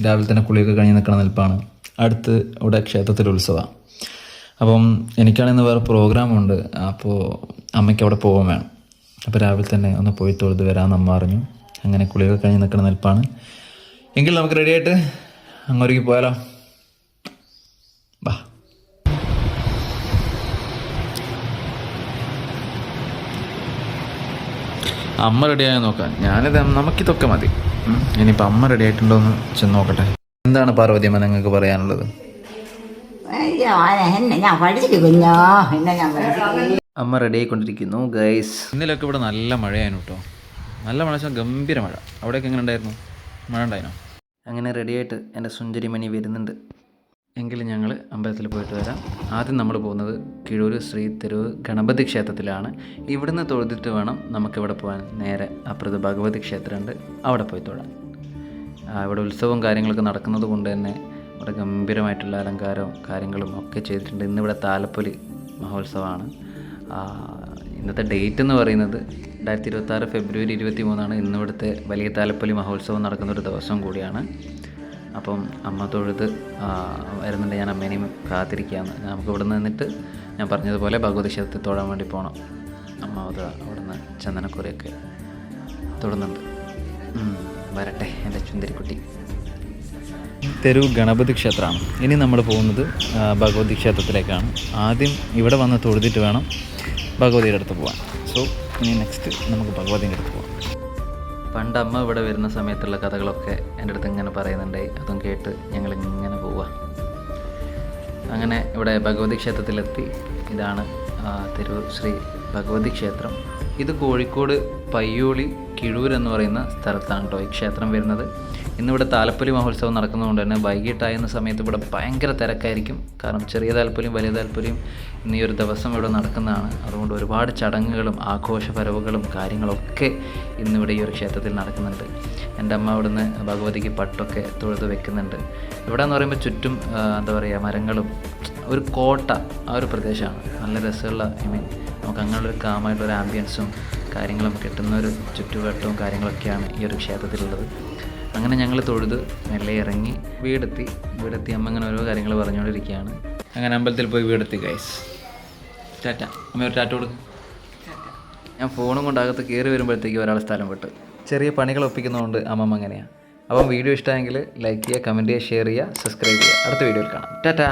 രാവിലെ തന്നെ കുളിയൊക്കെ കഴിഞ്ഞ് നിൽക്കുന്ന നിൽപ്പാണ്. അടുത്ത് ഇവിടെ ക്ഷേത്രത്തിൽ ഉത്സവമാണ്. അപ്പം എനിക്കാണെങ്കിൽ വേറെ പ്രോഗ്രാമുണ്ട്. അപ്പോൾ അമ്മയ്ക്ക് അവിടെ പോകാൻ വേണം. അപ്പോൾ രാവിലെ തന്നെ ഒന്ന് പോയി തൊഴുത് വരാമെന്ന് അമ്മ പറഞ്ഞു. അങ്ങനെ കുളിയൊക്കെ കഴിഞ്ഞ് നിൽക്കുന്ന നിൽപ്പാണ്. എങ്കിൽ നമുക്ക് റെഡിയായിട്ട് അങ്ങോട്ടേക്ക് പോയാലോ? ബാ. അമ്മ റെഡിയായി നോക്കാം. നമുക്കിതൊക്കെ മതി. ഇനിയിപ്പോൾ അമ്മ റെഡി ആയിട്ടുണ്ടോ എന്ന് ചെന്ന് നോക്കട്ടെ. എന്താണ് പാർവതിയമ്മ നിങ്ങൾക്ക് പറയാനുള്ളത്? അമ്മ റെഡി ആയിക്കൊണ്ടിരിക്കുന്നു ഗൈസ്. ഇന്നലൊക്കെ ഇവിടെ നല്ല മഴയായിരുന്നു കേട്ടോ. നല്ല മഴ വെച്ചാൽ ഗംഭീര മഴ. അവിടെയൊക്കെ എങ്ങനെ ഉണ്ടായിരുന്നു? മഴ ഉണ്ടായിരുന്നോ? അങ്ങനെ റെഡിയായിട്ട് എൻ്റെ സുന്ദരിമണി വരുന്നുണ്ട്. എങ്കിലും ഞങ്ങൾ അമ്പലത്തിൽ പോയിട്ട് വരാം. ആദ്യം നമ്മൾ പോകുന്നത് കിഴൂർ ശ്രീ തെരുവ് ഗണപതി ക്ഷേത്രത്തിലാണ്. ഇവിടുന്ന് തൊഴുതിട്ട് വേണം നമുക്കിവിടെ പോകാൻ. നേരെ അപ്പുറത്ത് ഭഗവതി ക്ഷേത്രമുണ്ട്, അവിടെ പോയി തൊഴാം. ഇവിടെ ഉത്സവവും കാര്യങ്ങളൊക്കെ നടക്കുന്നത് കൊണ്ട് തന്നെ ഇവിടെ ഗംഭീരമായിട്ടുള്ള അലങ്കാരവും കാര്യങ്ങളും ഒക്കെ ചെയ്തിട്ടുണ്ട്. ഇന്നിവിടെ താലപ്പൊലി മഹോത്സവമാണ്. ഇന്നത്തെ ഡേറ്റ് എന്ന് പറയുന്നത് 2026 ഫെബ്രുവരി 23 ഇന്നിവിടുത്തെ വലിയ താലപ്പൊലി മഹോത്സവം നടക്കുന്നൊരു ദിവസം കൂടിയാണ്. അപ്പം അമ്മ തൊഴുത് വരുന്നുണ്ട്. ഞാൻ അമ്മേനെയും കാത്തിരിക്കുകയാണ്. നമുക്ക് ഇവിടെ നിന്നിട്ട് ഞാൻ പറഞ്ഞതുപോലെ ഭഗവതി ക്ഷേത്രത്തിൽ തൊഴാൻ വേണ്ടി പോകണം. അമ്മ അത് അവിടെ നിന്ന് ചന്ദനക്കുറിയൊക്കെ തൊടുന്നുണ്ട്. വരട്ടെ എൻ്റെ ചുന്ദരിക്കുട്ടി. തെരുവ് ഗണപതി ക്ഷേത്രമാണ്. ഇനി നമ്മൾ പോകുന്നത് ഭഗവതി ക്ഷേത്രത്തിലേക്കാണ്. ആദ്യം ഇവിടെ വന്ന് തൊഴുതിട്ട് വേണം ഭഗവതിയുടെ അടുത്ത് പോകാൻ. സോ ഇനി നെക്സ്റ്റ് നമുക്ക് ഭഗവതിയുടെ അടുത്ത് പോകാം. പണ്ട് അമ്മ ഇവിടെ വരുന്ന സമയത്തുള്ള കഥകളൊക്കെ എൻ്റെ അടുത്ത് ഇങ്ങനെ പറയുന്നുണ്ടായി. അതും കേട്ട് ഞങ്ങളിങ്ങനെ പോവുക. അങ്ങനെ ഇവിടെ ഭഗവതി ക്ഷേത്രത്തിലെത്തി. ഇതാണ് തെരുവ് ശ്രീ ഭഗവതി ക്ഷേത്രം. ഇത് കോഴിക്കോട് പയ്യോളി കിഴൂർ എന്ന് പറയുന്ന സ്ഥലത്താണ് കേട്ടോ ഈ ക്ഷേത്രം വരുന്നത്. ഇന്നിവിടെ താലപ്പൊലി മഹോത്സവം നടക്കുന്നതുകൊണ്ട് തന്നെ വൈകിട്ടായിരുന്ന സമയത്ത് ഇവിടെ ഭയങ്കര തിരക്കായിരിക്കും. കാരണം ചെറിയ താലപ്പൊലിയും വലിയ താലപ്പൊലിയും ഇന്ന് ഈ ഒരു ദിവസം ഇവിടെ നടക്കുന്നതാണ്. അതുകൊണ്ട് ഒരുപാട് ചടങ്ങുകളും ആഘോഷപരവുകളും കാര്യങ്ങളൊക്കെ ഇന്നിവിടെ ഈ ഒരു ക്ഷേത്രത്തിൽ നടക്കുന്നുണ്ട്. എൻ്റെ അമ്മ അവിടുന്ന് ഭഗവതിക്ക് പട്ടൊക്കെ തൊഴുത് വെക്കുന്നുണ്ട്. ഇവിടെ എന്ന് പറയുമ്പോൾ ചുറ്റും എന്താ പറയുക, മരങ്ങളും ഒരു കോട്ട, ആ ഒരു പ്രദേശമാണ്. നല്ല രസമുള്ള നമുക്ക് അങ്ങനെയുള്ളൊരു കാമായിട്ടുള്ളൊരു ആംബിയൻസും കാര്യങ്ങളും കിട്ടുന്നൊരു ചുറ്റുവട്ടവും കാര്യങ്ങളൊക്കെയാണ് ഈ ഒരു ക്ഷേത്രത്തിലുള്ളത്. അങ്ങനെ ഞങ്ങൾ തൊഴുത് മെല്ലെ ഇറങ്ങി വീടെത്തി. അമ്മ അങ്ങനെ ഓരോ കാര്യങ്ങൾ പറഞ്ഞുകൊണ്ടിരിക്കുകയാണ്. അങ്ങനെ അമ്പലത്തിൽ പോയി വീടെത്തി ഗൈസ്. ടാറ്റ. അമ്മ ഒരു ടാറ്റ കൊടുക്കും. ഞാൻ ഫോണും കൊണ്ട് അകത്ത് കയറി വരുമ്പോഴത്തേക്ക് ഒരാൾ സ്ഥലം വിട്ട്. ചെറിയ പണികൾ ഒപ്പിക്കുന്നതുകൊണ്ട് അമ്മമ്മ അങ്ങനെയാണ്. അപ്പം വീഡിയോ ഇഷ്ടമെങ്കിൽ ലൈക്ക് ചെയ്യുക, കമൻറ്റ് ചെയ്യുക, ഷെയർ ചെയ്യുക, സബ്സ്ക്രൈബ് ചെയ്യുക. അടുത്ത വീഡിയോയിൽ കാണാം. ടാറ്റ.